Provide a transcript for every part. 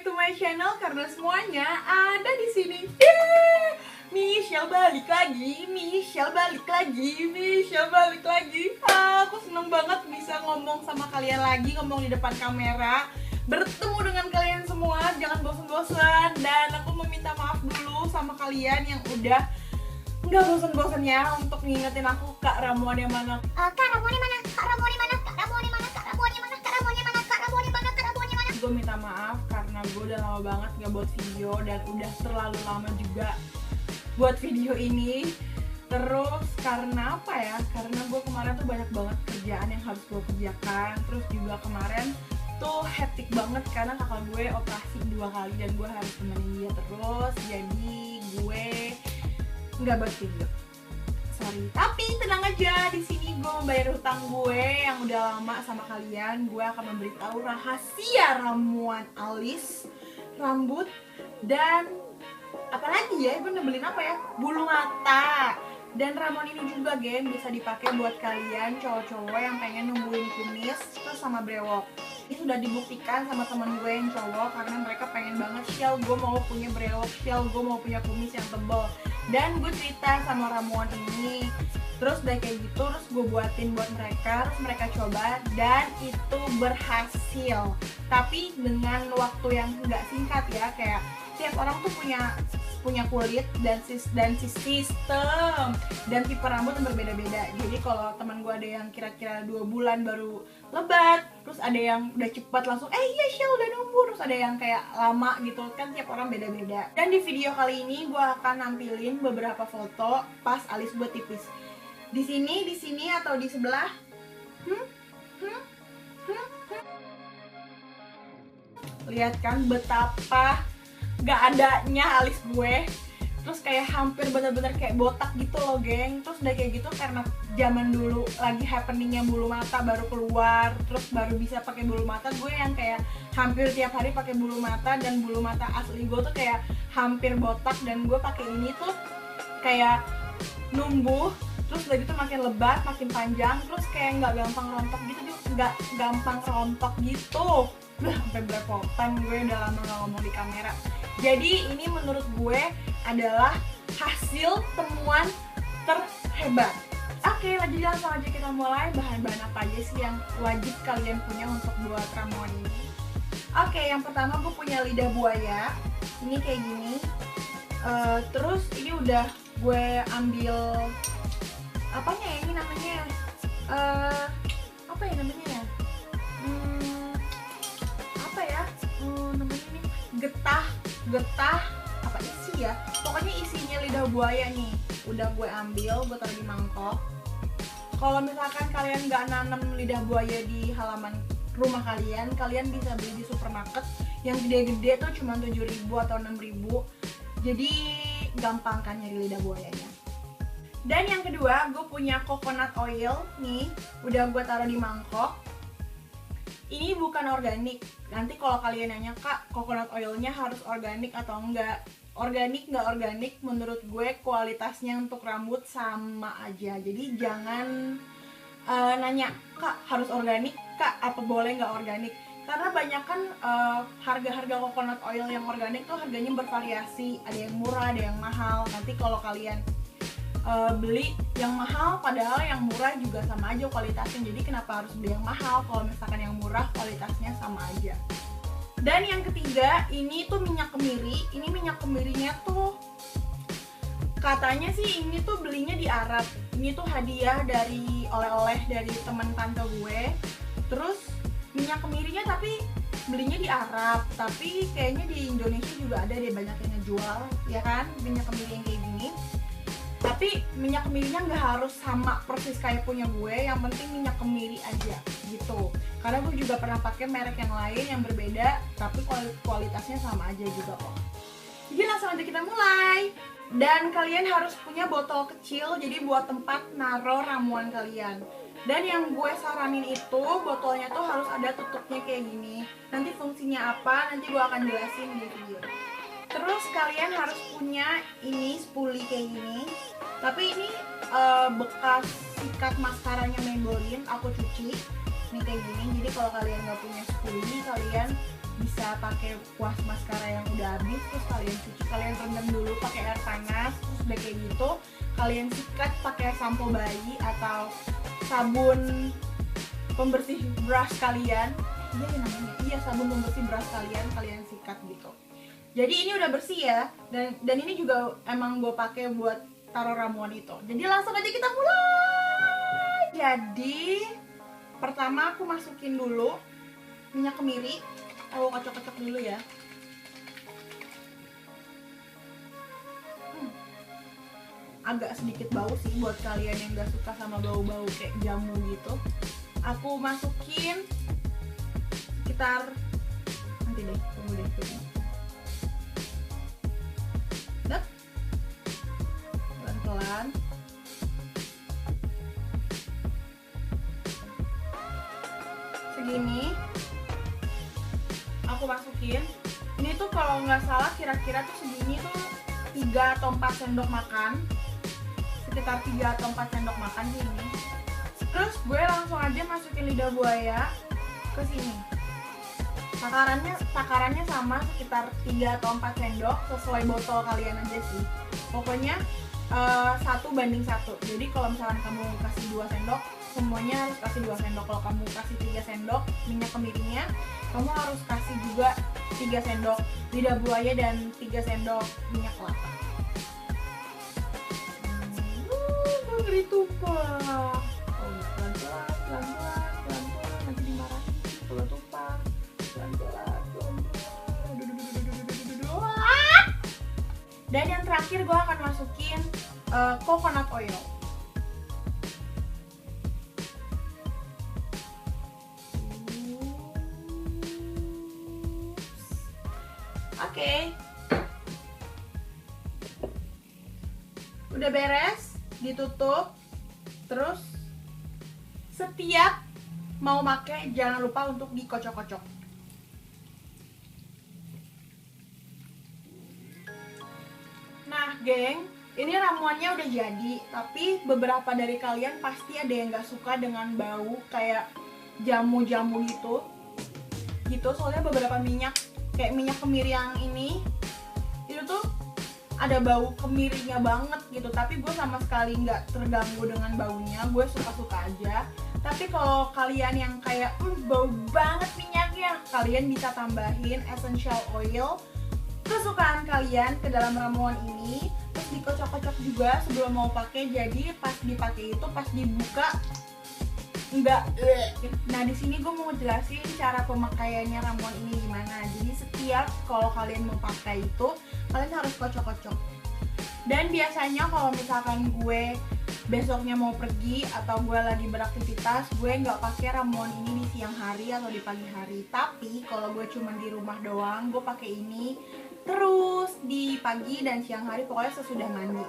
back to my channel karena semuanya ada di sini. Yeay! Michelle balik lagi, Michelle balik lagi, Michelle balik lagi. Aku seneng banget bisa ngomong sama kalian lagi, ngomong di depan kamera, bertemu dengan kalian semua. Jangan bosan-bosan, dan aku meminta maaf dulu sama kalian yang udah nggak bosan-bosannya untuk ngingetin aku Kak Ramuan yang mana. Kak Ramuan yang mana? Kak Ramuan yang mana? Kak Ramuan yang mana? Kak Ramuan yang mana? Kak Ramuan yang mana? Kak Ramuan yang mana? Kak Ramuan yang mana? Gue minta maaf karena gue udah lama banget nggak buat video dan udah terlalu lama juga buat video ini. Terus karena apa ya? Karena gue kemarin tuh banyak banget kerjaan yang harus gue kerjakan. Terus juga kemarin tuh hektik banget karena kakak gue operasi 2 kali dan gue harus temenin dia terus. Jadi gue nggak buat video. Sorry. Tapi tenang aja, di sini gue membayar hutang gue yang udah lama sama kalian. Gue akan memberitahu rahasia ramuan alis, rambut, dan apalagi ya, gue nebelin apa ya? Bulu mata. Dan ramuan ini juga, geng, bisa dipakai buat kalian cowok-cowok yang pengen numbuhin kumis terus sama brewok. Ini sudah dibuktikan sama temen gue yang cowok karena mereka pengen banget, Shell, gue mau punya brewok, Shell, gue mau punya kumis yang tebal. Dan gue cerita sama ramuan ini, terus udah kayak gitu, terus gue buatin buat mereka, terus mereka coba dan itu berhasil. Tapi dengan waktu yang nggak singkat ya, kayak tiap orang tuh punya kulit dan sistem dan tipe rambut yang berbeda-beda. Jadi kalau teman gue ada yang kira-kira 2 bulan baru lebat, terus ada yang udah cepat langsung iya Shell udah numbuh, terus ada yang kayak lama gitu kan, tiap orang beda-beda. Dan di video kali ini gue akan nampilin beberapa foto pas alis gue tipis. Di sini atau di sebelah? Lihat kan betapa gak adanya alis gue, terus kayak hampir bener-bener kayak botak gitu loh, geng. Terus udah kayak gitu karena zaman dulu lagi happeningnya bulu mata baru keluar, terus baru bisa pakai bulu mata. Gue yang kayak hampir tiap hari pakai bulu mata, dan bulu mata asli gue tuh kayak hampir botak, dan gue pakai ini tuh kayak numbuh, terus udah gitu makin lebat, makin panjang, terus kayak nggak gampang rontok gitu, nggak gampang rontok gitu. Sampai belepotan, gue udah lama gak ngomong di kamera. Jadi ini menurut gue adalah hasil temuan terhebat. Oke, langsung aja kita mulai. Bahan-bahan apa aja sih yang wajib kalian punya untuk buat ramuan ini? Oke, yang pertama gue punya lidah buaya. Ini kayak gini. Terus ini udah gue ambil apanya ya, ini namanya apa ya namanya ya? Getah apa isi ya, pokoknya isinya lidah buaya nih udah gue ambil, gue taruh di mangkok. Kalau misalkan kalian nggak nanam lidah buaya di halaman rumah kalian, kalian bisa beli di supermarket yang gede-gede tuh cuma 7.000 atau 6.000, jadi gampang kan nyari lidah buayanya. Dan yang kedua, gue punya coconut oil nih, udah gue taruh di mangkok. Ini bukan organik. Nanti kalau kalian nanya, Kak, coconut oilnya harus organik atau enggak? Organik nggak organik, menurut gue kualitasnya untuk rambut sama aja. Jadi jangan nanya, Kak, harus organik, Kak, apa boleh nggak organik? Karena banyak kan harga-harga coconut oil yang organik tuh harganya bervariasi. Ada yang murah, ada yang mahal. Nanti kalau kalian beli yang mahal, padahal yang murah juga sama aja kualitasnya. Jadi kenapa harus beli yang mahal kalau misalkan yang murah kualitasnya sama aja. Dan yang ketiga, ini tuh minyak kemiri. Ini minyak kemirinya tuh katanya sih ini tuh belinya di Arab. Ini tuh hadiah dari oleh-oleh dari teman tante gue. Terus minyak kemirinya tapi belinya di Arab, tapi kayaknya di Indonesia juga ada deh banyak yang ngejual, ya kan, minyak kemiri yang kayak gini. Tapi minyak kemirinya nggak harus sama persis kayak punya gue, yang penting minyak kemiri aja gitu. Karena gue juga pernah pakai merek yang lain yang berbeda, tapi kualitasnya sama aja juga kok. Jadi langsung aja kita mulai. Dan kalian harus punya botol kecil, jadi buat tempat naro ramuan kalian. Dan yang gue saranin itu botolnya tuh harus ada tutupnya kayak gini. Nanti fungsinya apa, nanti gue akan jelasin di video. Terus kalian harus punya ini spoolie kayak gini. Tapi ini bekas sikat maskaranya Maybelline, aku cuci. nih kayak gini. Jadi kalau kalian nggak punya spoolie, kalian bisa pakai kuas maskara yang udah habis, terus kalian cuci, kalian rendam dulu pakai air panas, terus udah kayak gitu kalian sikat pakai sampo bayi atau sabun pembersih brush kalian. Iya namanya, iya sabun pembersih brush kalian, kalian sikat gitu. Jadi ini udah bersih ya, dan ini juga emang gue pakai buat taruh ramuan itu. Jadi langsung aja kita mulai. Jadi pertama aku masukin dulu minyak kemiri. Aku kocok-kocok dulu ya. Agak sedikit bau sih buat kalian yang gak suka sama bau-bau kayak jamu gitu. Aku masukin sekitar, nanti deh, tunggu deh. Udah? Pelan-pelan. Segini aku masukin. Ini tuh kalau nggak salah kira-kira tuh segini tuh 3 atau 4 sendok makan, sekitar 3 atau 4 sendok makan sih ini. Terus gue langsung aja masukin lidah buaya ke sini. Takarannya sama sekitar 3 atau 4 sendok, sesuai botol kalian aja sih. Pokoknya 1:1. Jadi kalau misalkan kamu kasih 2 sendok, semuanya harus kasih 2 sendok. Kalau kamu kasih 3 sendok minyak kemirinya, kamu harus kasih juga 3 sendok lidah buaya dan 3 sendok minyak kelapa. Ngeri tumpah. Pelan-pelan, nanti dimarahin kalau tumpah. Pelan-pelan. Dan yang terakhir gue akan masukin coconut oil. Oke. Udah beres, ditutup. Terus setiap mau pakai jangan lupa untuk dikocok-kocok. Nah, geng, ini ramuannya udah jadi, tapi beberapa dari kalian pasti ada yang gak suka dengan bau kayak jamu-jamu gitu. Soalnya beberapa minyak, kayak minyak kemiri yang ini, itu tuh ada bau kemirinya banget gitu. Tapi gue sama sekali nggak terganggu dengan baunya, gue suka-suka aja. Tapi kalau kalian yang kayak bau banget minyaknya, kalian bisa tambahin essential oil kesukaan kalian ke dalam ramuan ini, terus dikocok-kocok juga sebelum mau pakai. Jadi pas dipakai itu, pas dibuka enggak. Nah di sini gue mau jelasin cara pemakaiannya ramuan ini gimana. Jadi setiap kalau kalian mau pakai itu, kalian harus kocok-kocok. Dan biasanya kalau misalkan gue besoknya mau pergi atau gue lagi beraktivitas, gue nggak pakai ramuan ini di siang hari atau di pagi hari. Tapi kalau gue cuma di rumah doang, gue pakai ini terus di pagi dan siang hari, pokoknya sesudah mandi.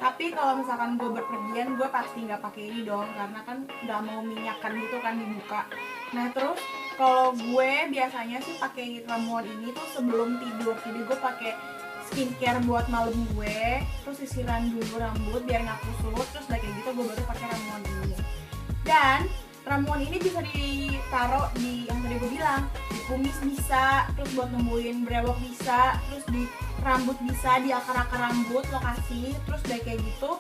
Tapi kalau misalkan gue berpergian, gue pasti nggak pakai ini dong, karena kan nggak mau minyakan gitu kan dibuka. Nah terus kalau gue biasanya sih pakai ramuan ini tuh sebelum tidur. Jadi gue pakai skincare buat malam gue, terus sisiran dulu rambut biar nggak kusut, terus udah kayak gitu gue baru pakai ramuan ini. Dan ramuan ini bisa ditaruh di yang tadi gue bilang, di kumis bisa, terus buat nembuhin brewok bisa, terus di rambut bisa, di akar-akar rambut lo kasih, terus udah kayak gitu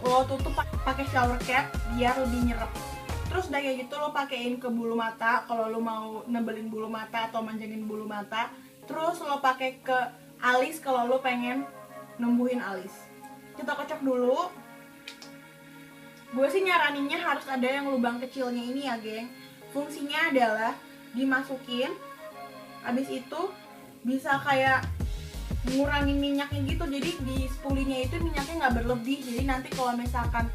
lo tutup pakai shower cap biar lebih nyerap. Terus udah kayak gitu lo pakein ke bulu mata kalau lo mau nebelin bulu mata atau manjangin bulu mata. Terus lo pakai ke alis kalau lo pengen numbuhin alis. Kita kocok dulu. Gue sih nyaraninnya harus ada yang lubang kecilnya ini ya geng. Fungsinya adalah dimasukin, abis itu bisa kayak ngurangin minyaknya gitu. Jadi di spulinya itu minyaknya nggak berlebih. Jadi nanti kalau misalkan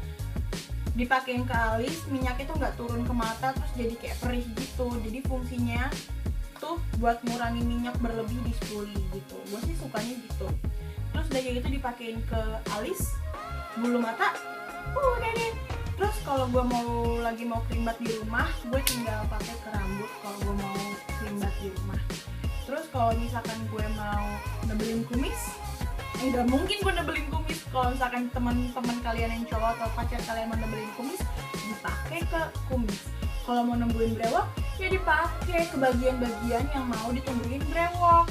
dipakein ke alis, minyaknya tuh nggak turun ke mata terus jadi kayak perih gitu. Jadi fungsinya tuh buat ngurangin minyak berlebih di spuli gitu. Gue sih sukanya gitu. Terus udah kayak gitu dipakein ke alis, bulu mata, udah deh. Terus kalau gue lagi mau krimbat di rumah, gue tinggal pakai ke rambut kalau gue mau krimbat di rumah. Terus kalau misalkan gue mau nebelin kumis, nggak mungkin gue nebelin kumis. Kalau misalkan teman-teman kalian yang cowok atau pacar kalian mau nebelin kumis, dipakai ke kumis. Kalau mau nembuin brewok, ya dipakai ke bagian-bagian yang mau ditumbuhin brewok.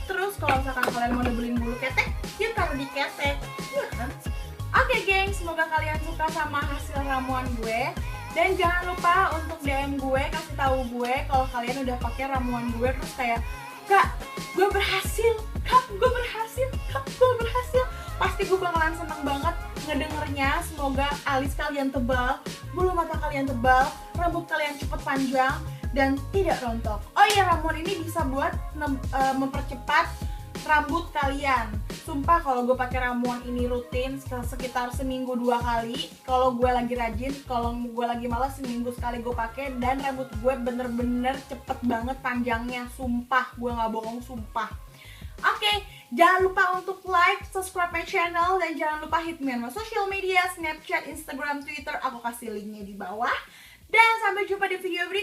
Terus kalau misalkan kalian mau nebelin bulu ketek, ya taruh di ketek, ya kan? Oke geng, semoga kalian suka sama hasil ramuan gue. Dan jangan lupa untuk DM gue, kasih tahu gue kalau kalian udah pakai ramuan gue terus kayak, Kak, gue berhasil, Kak, gue berhasil, Kak, gue berhasil. Pasti gue bakalan seneng banget ngedengernya. Semoga alis kalian tebal, bulu mata kalian tebal, rambut kalian cepet panjang, dan tidak rontok. Oh iya, ramuan ini bisa buat mempercepat rambut kalian. Sumpah kalau gue pakai ramuan ini rutin sekitar seminggu 2 kali. Kalau gue lagi rajin, kalau gue lagi malas seminggu sekali gue pakai, dan rambut gue bener-bener cepet banget panjangnya. Sumpah, gue nggak bohong, sumpah. Oke, jangan lupa untuk like, subscribe my channel, dan jangan lupa hit me on my social media, Snapchat, Instagram, Twitter. Aku kasih linknya di bawah. Dan sampai jumpa di video berikutnya.